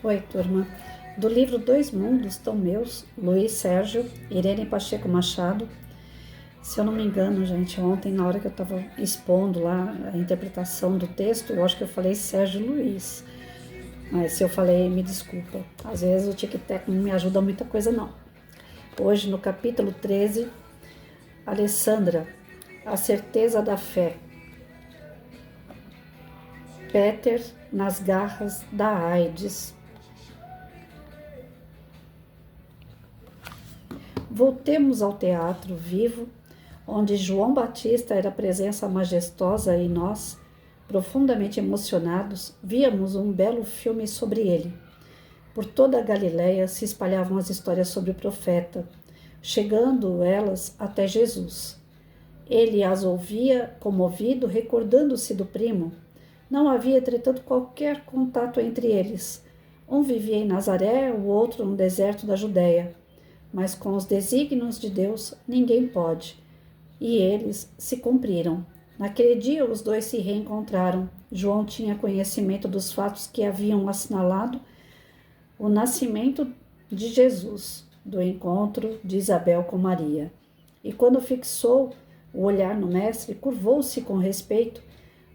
Oi, turma. Do livro Dois Mundos Tão Meus, Luiz Sérgio, Irene Pacheco Machado. Se eu não me engano, gente, ontem, na hora que eu estava expondo lá a interpretação do texto, eu acho que eu falei Sérgio Luiz. Mas se eu falei, me desculpa. Às vezes o tic-tac não me ajuda muita coisa, não. Hoje, no capítulo 13, Alessandra, a certeza da fé. Peter nas garras da AIDS. Voltemos ao teatro vivo, onde João Batista era presença majestosa e nós, profundamente emocionados, víamos um belo filme sobre ele. Por toda a Galiléia se espalhavam as histórias sobre o profeta, chegando elas até Jesus. Ele as ouvia comovido, recordando-se do primo. Não havia, entretanto, qualquer contato entre eles. Um vivia em Nazaré, o outro no deserto da Judéia. Mas com os desígnios de Deus ninguém pode. E eles se cumpriram. Naquele dia os dois se reencontraram. João tinha conhecimento dos fatos que haviam assinalado o nascimento de Jesus, do encontro de Isabel com Maria. E quando fixou o olhar no mestre, curvou-se com respeito.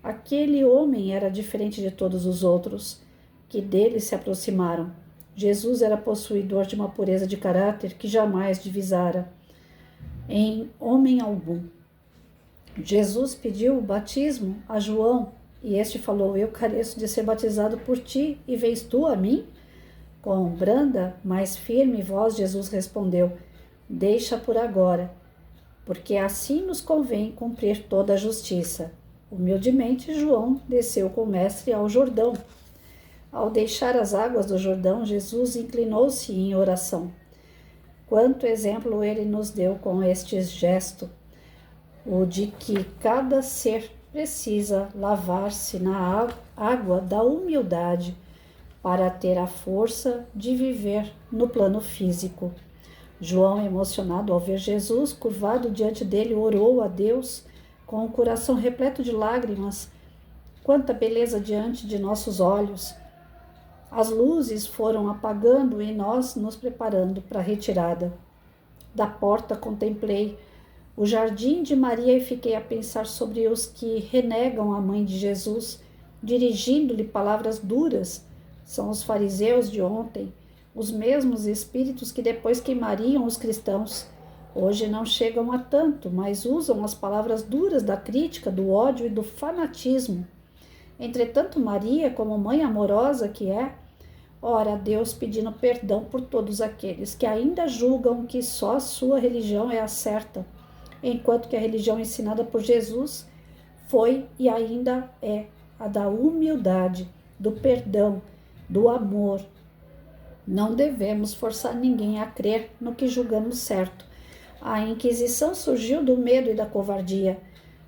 Aquele homem era diferente de todos os outros que dele se aproximaram. Jesus era possuidor de uma pureza de caráter que jamais divisara em homem algum. Jesus pediu o batismo a João e este falou: Eu careço de ser batizado por ti e vens tu a mim? Com branda, mas firme voz, Jesus respondeu: Deixa por agora, porque assim nos convém cumprir toda a justiça. Humildemente, João desceu com o mestre ao Jordão. Ao deixar as águas do Jordão, Jesus inclinou-se em oração. Quanto exemplo ele nos deu com este gesto, o de que cada ser precisa lavar-se na água da humildade para ter a força de viver no plano físico. João, emocionado ao ver Jesus, curvado diante dele, orou a Deus com o coração repleto de lágrimas. Quanta beleza diante de nossos olhos! As luzes foram apagando e nós nos preparando para a retirada. Da porta contemplei o jardim de Maria e fiquei a pensar sobre os que renegam a mãe de Jesus, dirigindo-lhe palavras duras. São os fariseus de ontem, os mesmos espíritos que depois queimariam os cristãos. Hoje não chegam a tanto, mas usam as palavras duras da crítica, do ódio e do fanatismo. Entretanto, Maria, como mãe amorosa que é, ora a Deus pedindo perdão por todos aqueles que ainda julgam que só a sua religião é a certa, enquanto que a religião ensinada por Jesus foi e ainda é a da humildade, do perdão, do amor. Não devemos forçar ninguém a crer no que julgamos certo. A Inquisição surgiu do medo e da covardia.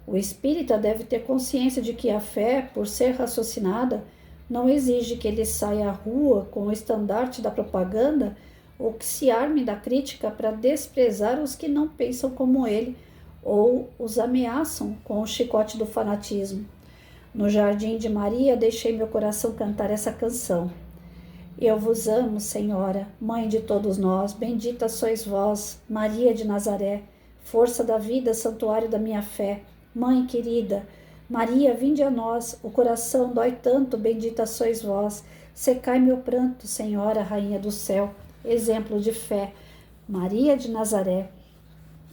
O espírita deve ter consciência de que a fé, por ser raciocinada, não exige que ele saia à rua com o estandarte da propaganda ou que se arme da crítica para desprezar os que não pensam como ele ou os ameaçam com o chicote do fanatismo. No jardim de Maria, deixei meu coração cantar essa canção. Eu vos amo, Senhora, Mãe de todos nós, bendita sois vós, Maria de Nazaré, força da vida, santuário da minha fé, Mãe querida, Maria, vinde a nós, o coração dói tanto, bendita sois vós, secai meu pranto, Senhora, Rainha do céu, exemplo de fé, Maria de Nazaré.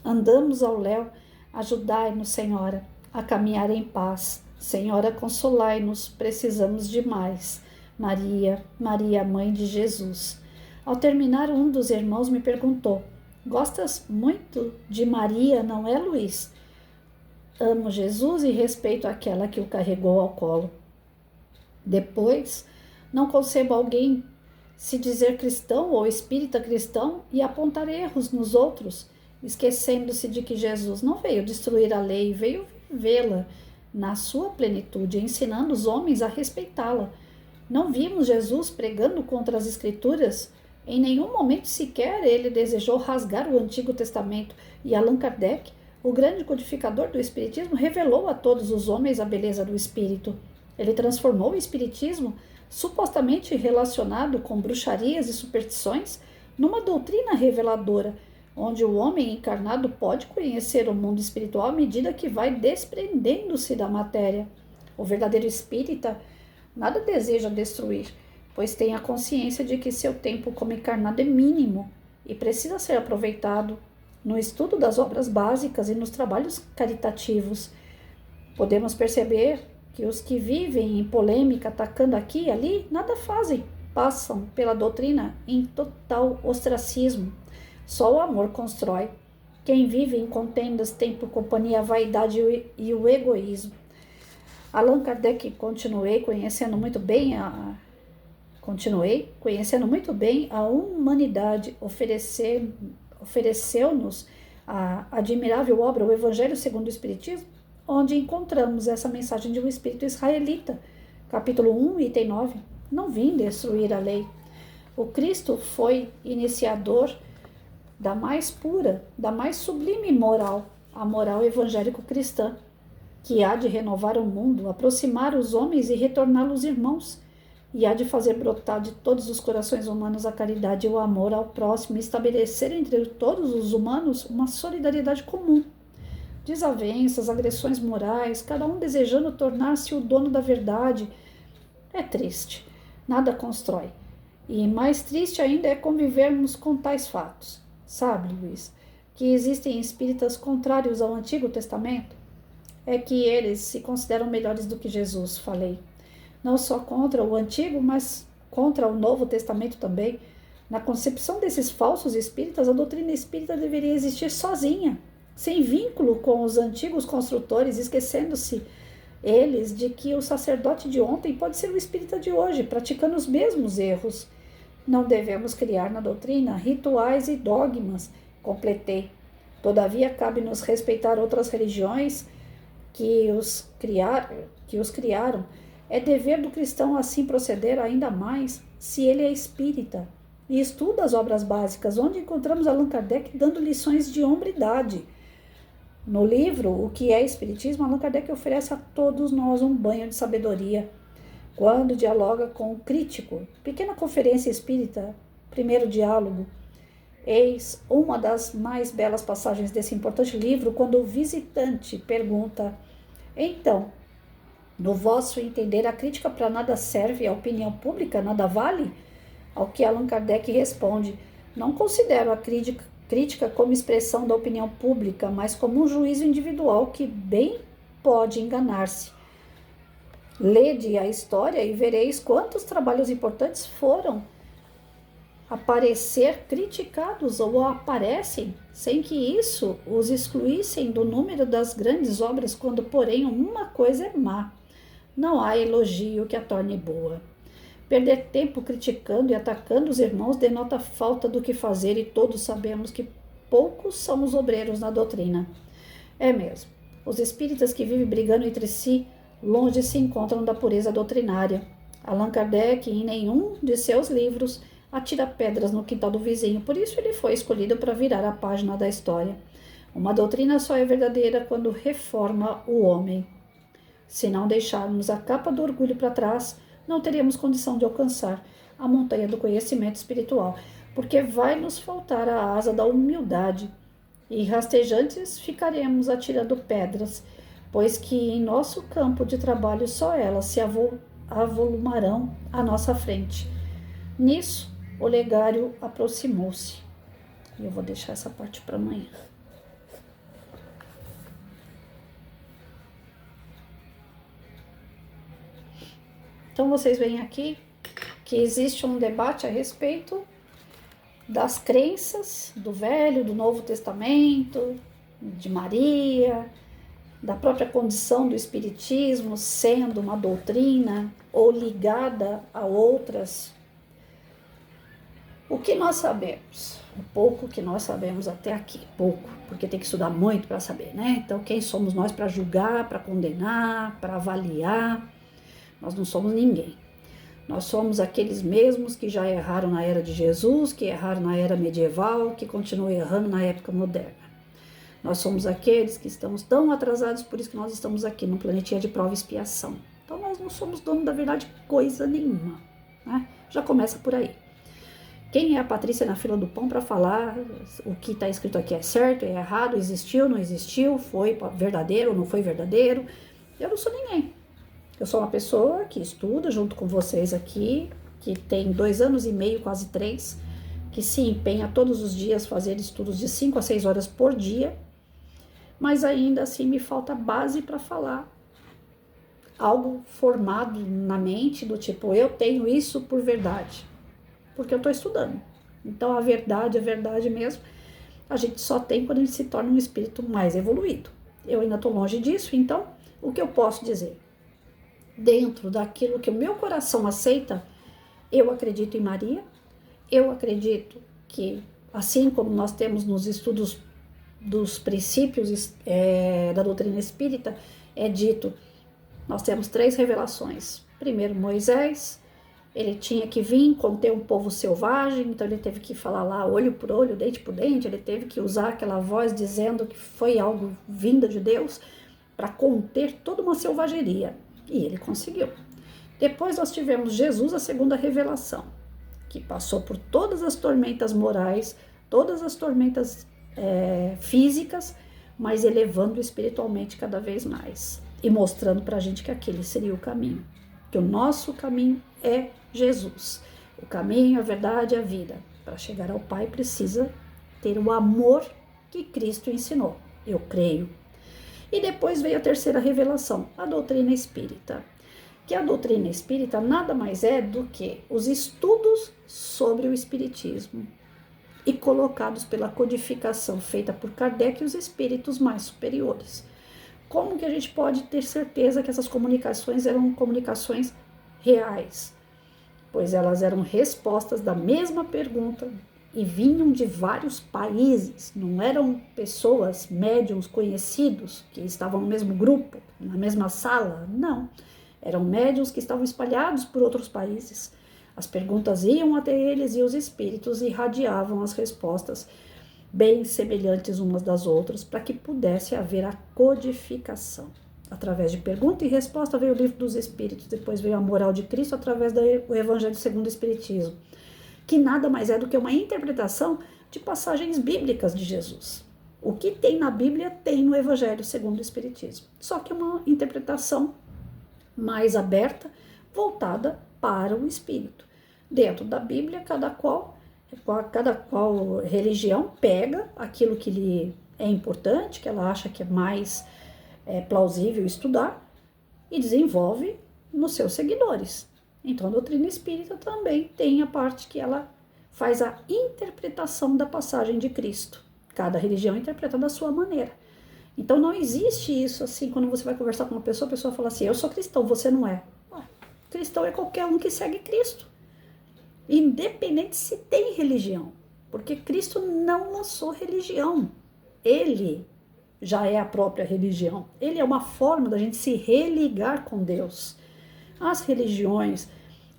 Andamos ao léu, ajudai-nos, Senhora, a caminhar em paz. Senhora, consolai-nos, precisamos de mais. Maria, Maria, Mãe de Jesus. Ao terminar, um dos irmãos me perguntou: Gostas muito de Maria, não é, Luiz? Amo Jesus e respeito aquela que o carregou ao colo. Depois, não concebo alguém se dizer cristão ou espírita cristão e apontar erros nos outros, esquecendo-se de que Jesus não veio destruir a lei, veio vivê-la na sua plenitude, ensinando os homens a respeitá-la. Não vimos Jesus pregando contra as Escrituras? Em nenhum momento sequer ele desejou rasgar o Antigo Testamento, e Allan Kardec, o grande codificador do Espiritismo, revelou a todos os homens a beleza do Espírito. Ele transformou o Espiritismo supostamente relacionado com bruxarias e superstições, numa doutrina reveladora, onde o homem encarnado pode conhecer o mundo espiritual à medida que vai desprendendo-se da matéria. O verdadeiro espírita nada deseja destruir, pois tem a consciência de que seu tempo como encarnado é mínimo e precisa ser aproveitado no estudo das obras básicas e nos trabalhos caritativos. Podemos perceber que os que vivem em polêmica, atacando aqui e ali, nada fazem, passam pela doutrina em total ostracismo. Só o amor constrói. Quem vive em contendas tem por companhia a vaidade e o egoísmo. Allan Kardec continuei conhecendo muito bem a humanidade, ofereceu-nos a admirável obra, o Evangelho segundo o Espiritismo, onde encontramos essa mensagem de um espírito israelita, capítulo 1, item 9. Não vim destruir a lei. O Cristo foi iniciador da mais pura, da mais sublime moral, a moral evangélico-cristã, que há de renovar o mundo, aproximar os homens e retorná-los irmãos, e há de fazer brotar de todos os corações humanos a caridade e o amor ao próximo, e estabelecer entre todos os humanos uma solidariedade comum. Desavenças, agressões morais, cada um desejando tornar-se o dono da verdade. É triste, nada constrói. E mais triste ainda é convivermos com tais fatos. Sabe, Luiz, que existem espíritas contrários ao Antigo Testamento? É que eles se consideram melhores do que Jesus, falei. Não só contra o Antigo, mas contra o Novo Testamento também. Na concepção desses falsos espíritas, a doutrina espírita deveria existir sozinha, sem vínculo com os antigos construtores, esquecendo-se eles de que o sacerdote de ontem pode ser o espírita de hoje, praticando os mesmos erros. Não devemos criar na doutrina rituais e dogmas, completei. Todavia, cabe-nos respeitar outras religiões que os criaram. É dever do cristão assim proceder ainda mais se ele é espírita e estuda as obras básicas, onde encontramos Allan Kardec dando lições de hombridade. No livro O que é Espiritismo, Allan Kardec oferece a todos nós um banho de sabedoria, quando dialoga com o crítico. Pequena conferência espírita, primeiro diálogo. Eis uma das mais belas passagens desse importante livro, quando o visitante pergunta: então, no vosso entender, a crítica para nada serve, a opinião pública nada vale? Ao que Allan Kardec responde: não considero a crítica como expressão da opinião pública, mas como um juízo individual que bem pode enganar-se. Lede a história e vereis quantos trabalhos importantes foram aparecer criticados ou aparecem, sem que isso os excluíssem do número das grandes obras, quando, porém, uma coisa é má. Não há elogio que a torne boa. Perder tempo criticando e atacando os irmãos denota falta do que fazer, e todos sabemos que poucos são os obreiros na doutrina. É mesmo. Os espíritas que vivem brigando entre si, longe se encontram da pureza doutrinária. Allan Kardec, em nenhum de seus livros, atira pedras no quintal do vizinho, por isso ele foi escolhido para virar a página da história. Uma doutrina só é verdadeira quando reforma o homem. Se não deixarmos a capa do orgulho para trás, não teremos condição de alcançar a montanha do conhecimento espiritual, porque vai nos faltar a asa da humildade, e rastejantes ficaremos atirando pedras, pois que em nosso campo de trabalho só elas se avolumarão à nossa frente. Nisso, o legário aproximou-se. Eu vou deixar essa parte para amanhã. Então, vocês veem aqui que existe um debate a respeito das crenças do Velho, do Novo Testamento, de Maria, da própria condição do Espiritismo sendo uma doutrina ou ligada a outras. O que nós sabemos? O pouco que nós sabemos até aqui, pouco, porque tem que estudar muito para saber, né? Então, quem somos nós para julgar, para condenar, para avaliar? Nós não somos ninguém. Nós somos aqueles mesmos que já erraram na era de Jesus, que erraram na era medieval, que continuam errando na época moderna. Nós somos aqueles que estamos tão atrasados, por isso que nós estamos aqui no planetinha de prova e expiação. Então nós não somos dono da verdade coisa nenhuma, né? Já começa por aí. Quem é a Patrícia na fila do pão para falar o que está escrito aqui é certo, é errado, existiu, não existiu, foi verdadeiro, não foi verdadeiro? Eu não sou ninguém. Eu sou uma pessoa que estuda junto com vocês aqui, que tem 2 anos e meio, quase 3, que se empenha todos os dias fazer estudos de 5 a 6 horas por dia, mas ainda assim me falta base para falar algo formado na mente do tipo, eu tenho isso por verdade, porque eu estou estudando. Então a verdade mesmo, a gente só tem quando a gente se torna um espírito mais evoluído. Eu ainda estou longe disso, então o que eu posso dizer? Dentro daquilo que o meu coração aceita, eu acredito em Maria, eu acredito que, assim como nós temos nos estudos dos princípios da doutrina espírita, é dito, nós temos 3 revelações. Primeiro, Moisés, ele tinha que vir conter um povo selvagem, então ele teve que falar lá olho por olho, dente por dente, ele teve que usar aquela voz dizendo que foi algo vinda de Deus para conter toda uma selvageria, e ele conseguiu. Depois nós tivemos Jesus, a segunda revelação, que passou por todas as tormentas morais, todas as tormentas físicas, mas elevando espiritualmente cada vez mais e mostrando para a gente que aquele seria o caminho, que o nosso caminho é Jesus. O caminho, a verdade e a vida. Para chegar ao Pai precisa ter o amor que Cristo ensinou. Eu creio. E depois veio a terceira revelação, a doutrina espírita. Que a doutrina espírita nada mais é do que os estudos sobre o espiritismo e colocados pela codificação feita por Kardec e os espíritos mais superiores. Como que a gente pode ter certeza que essas comunicações eram comunicações reais? Pois elas eram respostas da mesma pergunta e vinham de vários países, não eram pessoas, médiums conhecidos que estavam no mesmo grupo, na mesma sala, não. Eram médiums que estavam espalhados por outros países. As perguntas iam até eles e os espíritos irradiavam as respostas bem semelhantes umas das outras para que pudesse haver a codificação. Através de pergunta e resposta veio o livro dos Espíritos, depois veio a moral de Cristo através do Evangelho segundo o Espiritismo, que nada mais é do que uma interpretação de passagens bíblicas de Jesus. O que tem na Bíblia tem no Evangelho segundo o Espiritismo, só que é uma interpretação mais aberta, voltada para o espírito. Dentro da Bíblia, cada qual religião pega aquilo que lhe é importante, que ela acha que é mais plausível estudar, e desenvolve nos seus seguidores. Então a doutrina espírita também tem a parte que ela faz a interpretação da passagem de Cristo. Cada religião interpreta da sua maneira. Então não existe isso assim, quando você vai conversar com uma pessoa, a pessoa fala assim, eu sou cristão, você não é. Cristão é qualquer um que segue Cristo, independente se tem religião, porque Cristo não lançou religião, ele já é a própria religião, ele é uma forma da gente se religar com Deus. As religiões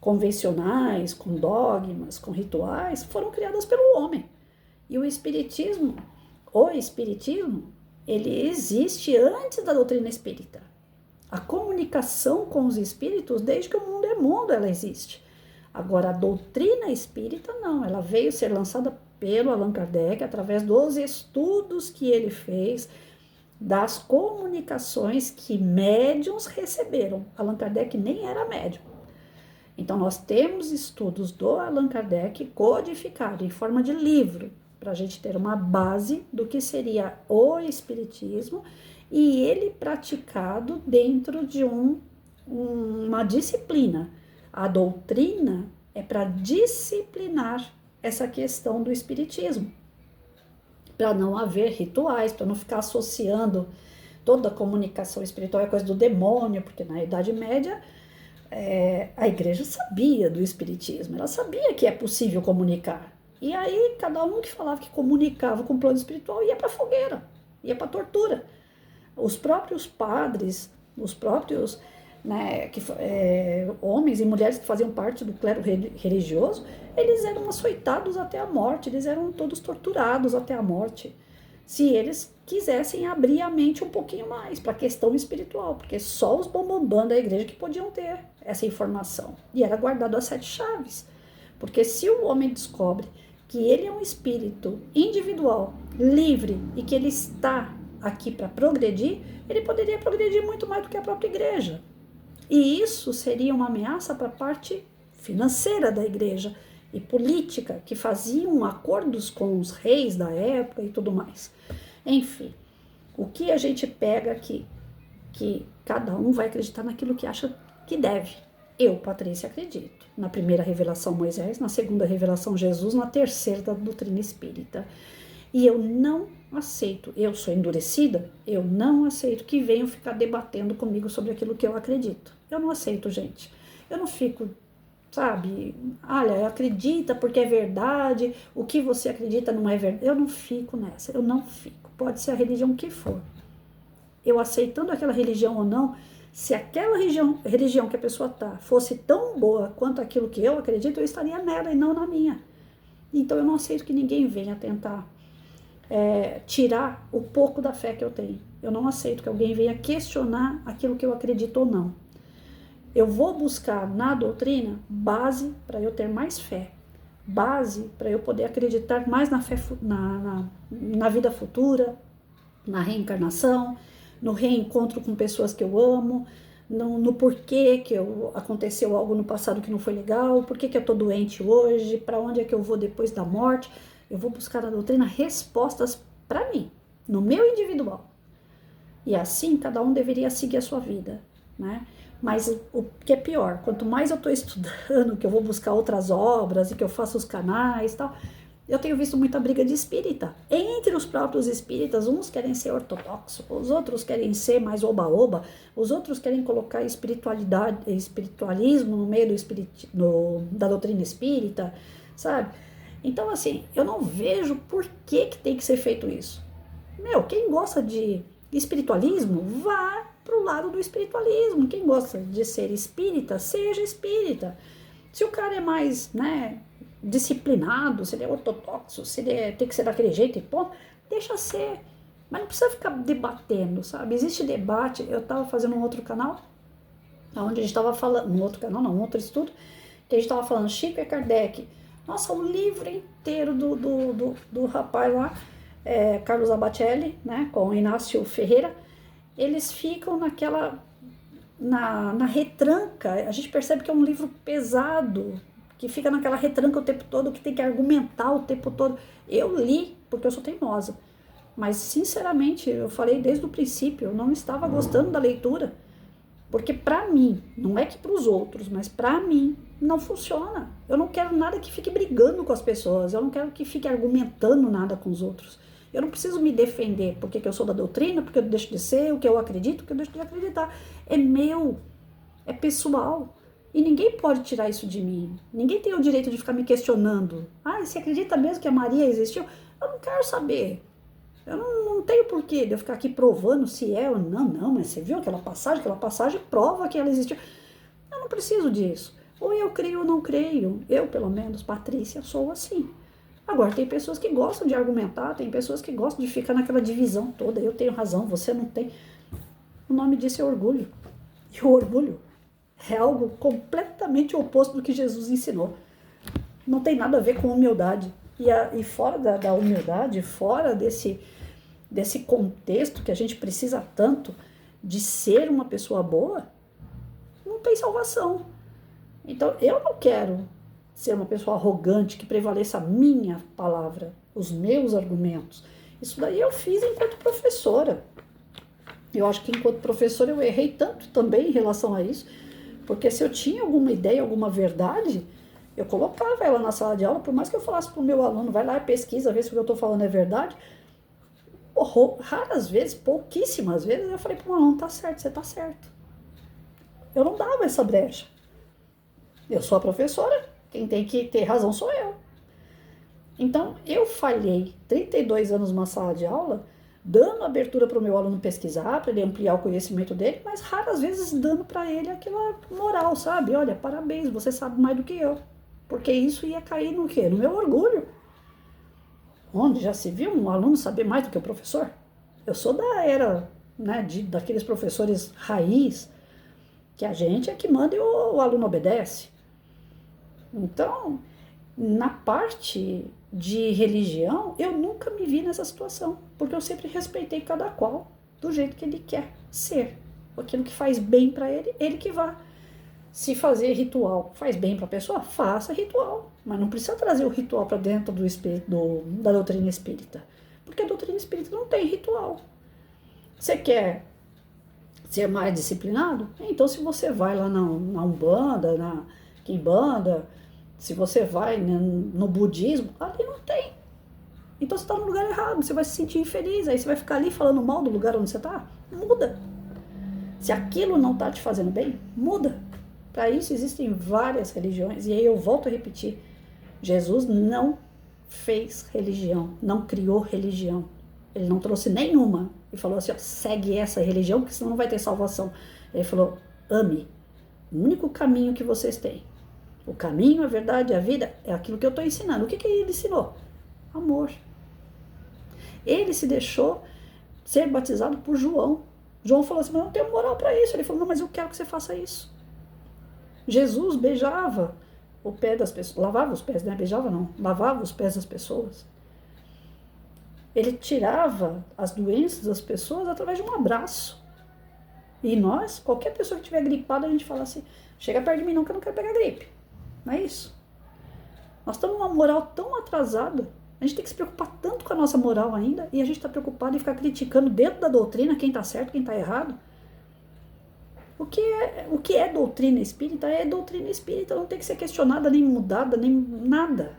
convencionais, com dogmas, com rituais, foram criadas pelo homem, e o espiritismo, ele existe antes da doutrina espírita. A comunicação com os espíritos, desde que o mundo é mundo, ela existe. Agora, a doutrina espírita, não. Ela veio ser lançada pelo Allan Kardec através dos estudos que ele fez, das comunicações que médiuns receberam. Allan Kardec nem era médium. Então, nós temos estudos do Allan Kardec codificados em forma de livro, para a gente ter uma base do que seria o espiritismo, e ele praticado dentro de uma disciplina. A doutrina é para disciplinar essa questão do espiritismo, para não haver rituais, para não ficar associando toda a comunicação espiritual é coisa do demônio, porque na Idade Média a igreja sabia do espiritismo, ela sabia que é possível comunicar. E aí cada um que falava que comunicava com o plano espiritual ia para a fogueira, ia para a tortura. Os próprios padres, os próprios homens e mulheres que faziam parte do clero religioso, eles eram açoitados até a morte, eles eram todos torturados até a morte, se eles quisessem abrir a mente um pouquinho mais para a questão espiritual, porque só os bambambam da igreja que podiam ter essa informação. E era guardado as 7 chaves. Porque se o homem descobre que ele é um espírito individual, livre, e que ele está aqui para progredir, ele poderia progredir muito mais do que a própria igreja. E isso seria uma ameaça para a parte financeira da igreja e política, que faziam acordos com os reis da época e tudo mais. Enfim, o que a gente pega aqui? Que cada um vai acreditar naquilo que acha que deve. Eu, Patrícia, acredito na primeira revelação Moisés, na segunda revelação Jesus, na terceira da doutrina espírita. E eu não aceito, eu sou endurecida, eu não aceito que venham ficar debatendo comigo sobre aquilo que eu acredito. Eu não aceito, gente. Eu não fico, sabe, olha, acredita porque é verdade, o que você acredita não é verdade. Eu não fico nessa, eu não fico. Pode ser a religião que for. Eu aceitando aquela religião ou não, se aquela religião que a pessoa está fosse tão boa quanto aquilo que eu acredito, eu estaria nela e não na minha. Então eu não aceito que ninguém venha tentar tirar o pouco da fé que eu tenho. Eu não aceito que alguém venha questionar aquilo que eu acredito ou não. Eu vou buscar na doutrina base para eu ter mais fé, base para eu poder acreditar mais na fé, na vida futura, na reencarnação, no reencontro com pessoas que eu amo, no porquê que aconteceu algo no passado que não foi legal, por que eu estou doente hoje, para onde é que eu vou depois da morte. Eu vou buscar na doutrina respostas para mim, no meu individual. E assim cada um deveria seguir a sua vida, né? Mas o que é pior, quanto mais eu estou estudando, que eu vou buscar outras obras e que eu faço os canais e tal, eu tenho visto muita briga de espírita. Entre os próprios espíritas, uns querem ser ortodoxos, os outros querem ser mais oba-oba, os outros querem colocar espiritualismo no meio da doutrina espírita, sabe? Então, assim, eu não vejo por que tem que ser feito isso. Quem gosta de espiritualismo, vá pro lado do espiritualismo. Quem gosta de ser espírita, seja espírita. Se o cara é mais, disciplinado, se ele é ortodoxo, se ele tem que ser daquele jeito e pô, deixa ser. Mas não precisa ficar debatendo, sabe? Existe debate. Eu estava fazendo um outro canal, onde a gente estava falando, um outro estudo, que a gente estava falando Chico e Kardec. Nossa, o livro inteiro do rapaz lá, Carlos Abatelli, né, com Inácio Ferreira, eles ficam na retranca. A gente percebe que é um livro pesado, que fica naquela retranca o tempo todo, que tem que argumentar o tempo todo. Eu li, porque eu sou teimosa, mas sinceramente, eu falei desde o princípio, eu não estava gostando da leitura, porque para mim, não é que para os outros, mas para mim, não funciona. Eu não quero nada que fique brigando com as pessoas, eu não quero que fique argumentando nada com os outros. Eu não preciso me defender porque eu sou da doutrina, porque eu deixo de ser, o que eu acredito, o que eu deixo de acreditar. É meu, é pessoal. E ninguém pode tirar isso de mim. Ninguém tem o direito de ficar me questionando. Você acredita mesmo que a Maria existiu? Eu não quero saber. Eu não tenho porquê de eu ficar aqui provando se é ou não. Não, mas você viu aquela passagem prova que ela existiu. Eu não preciso disso. Ou eu creio ou não creio. Eu, pelo menos, Patrícia, sou assim. Agora, tem pessoas que gostam de argumentar, tem pessoas que gostam de ficar naquela divisão toda. Eu tenho razão, você não tem. O nome disso é orgulho. E o orgulho é algo completamente oposto do que Jesus ensinou. Não tem nada a ver com humildade. E fora da humildade, fora desse contexto que a gente precisa tanto de ser uma pessoa boa, não tem salvação. Então, eu não quero ser uma pessoa arrogante, que prevaleça a minha palavra, os meus argumentos. Isso daí eu fiz enquanto professora. Eu acho que enquanto professora eu errei tanto também em relação a isso, porque se eu tinha alguma ideia, alguma verdade, eu colocava ela na sala de aula, por mais que eu falasse para o meu aluno, vai lá e pesquisa, vê se o que eu estou falando é verdade. Raras vezes, pouquíssimas vezes, eu falei para o aluno, tá certo, você tá certo. Eu não dava essa brecha. Eu sou a professora, quem tem que ter razão sou eu. Então, eu falhei 32 anos numa sala de aula, dando abertura para o meu aluno pesquisar, para ele ampliar o conhecimento dele, mas raras vezes dando para ele aquela moral, sabe? Olha, parabéns, você sabe mais do que eu. Porque isso ia cair no quê? No meu orgulho. Onde já se viu um aluno saber mais do que o professor? Eu sou da era, né, daqueles professores raiz, que a gente é que manda e o aluno obedece. Então, na parte de religião, eu nunca me vi nessa situação, porque eu sempre respeitei cada qual do jeito que ele quer ser. Aquilo que faz bem para ele, ele que vá. Se fazer ritual faz bem para a pessoa, faça ritual. Mas não precisa trazer o ritual para dentro da doutrina espírita. Porque a doutrina espírita não tem ritual. Você quer ser mais disciplinado? Então, se você vai lá na Umbanda, na Quimbanda, se você vai no budismo, ali não tem. Então, você está no lugar errado, você vai se sentir infeliz. Aí você vai ficar ali falando mal do lugar onde você está? Muda. Se aquilo não está te fazendo bem, muda. Para isso existem várias religiões. E aí eu volto a repetir, Jesus não fez religião, não criou religião. Ele não trouxe nenhuma. Ele falou assim, ó, segue essa religião, porque senão não vai ter salvação. Ele falou, ame. O único caminho que vocês têm. O caminho, a verdade, a vida, é aquilo que eu estou ensinando. O que ele ensinou? Amor. Ele se deixou ser batizado por João. João falou assim, mas eu não tenho moral para isso. Ele falou, não, mas eu quero que você faça isso. Jesus beijava o pé das pessoas, lavava os pés, né? Beijava não, lavava os pés das pessoas. Ele tirava as doenças das pessoas através de um abraço. E nós, qualquer pessoa que estiver gripada, a gente fala assim, chega perto de mim não, que eu não quero pegar gripe. Não é isso? Nós estamos numa moral tão atrasada, a gente tem que se preocupar tanto com a nossa moral ainda, e a gente está preocupado em ficar criticando dentro da doutrina quem está certo, quem está errado. O que é doutrina espírita é doutrina espírita, não tem que ser questionada, nem mudada, nem nada.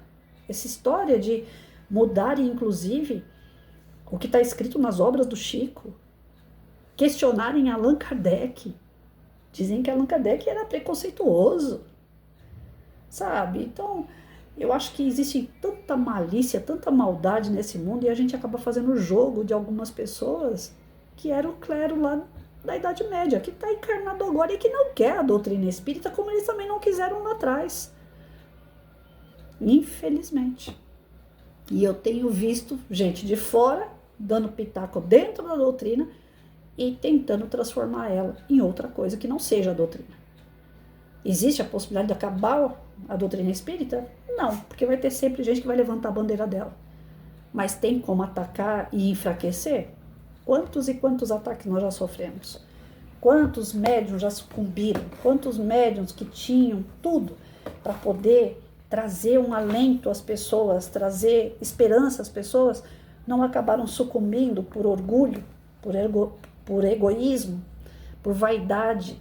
Essa história de mudarem, inclusive, o que está escrito nas obras do Chico, questionarem Allan Kardec, dizem que Allan Kardec era preconceituoso, sabe? Então, eu acho que existe tanta malícia, tanta maldade nesse mundo, e a gente acaba fazendo o jogo de algumas pessoas que era o clero lá da Idade Média, que está encarnado agora e que não quer a doutrina espírita, como eles também não quiseram lá atrás. Infelizmente. E eu tenho visto gente de fora dando pitaco dentro da doutrina e tentando transformar ela em outra coisa que não seja a doutrina. Existe a possibilidade de acabar a doutrina espírita? Não, porque vai ter sempre gente que vai levantar a bandeira dela. Mas tem como atacar e enfraquecer? Quantos e quantos ataques nós já sofremos? Quantos médiuns já sucumbiram? Quantos médiuns que tinham tudo para poder trazer um alento às pessoas, trazer esperança às pessoas, não acabaram sucumbindo por orgulho, por egoísmo, por vaidade?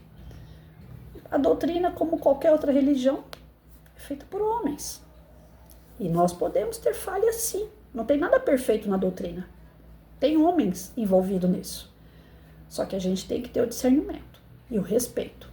A doutrina, como qualquer outra religião, é feita por homens. E nós podemos ter falhas sim. Não tem nada perfeito na doutrina. Tem homens envolvidos nisso. Só que a gente tem que ter o discernimento e o respeito.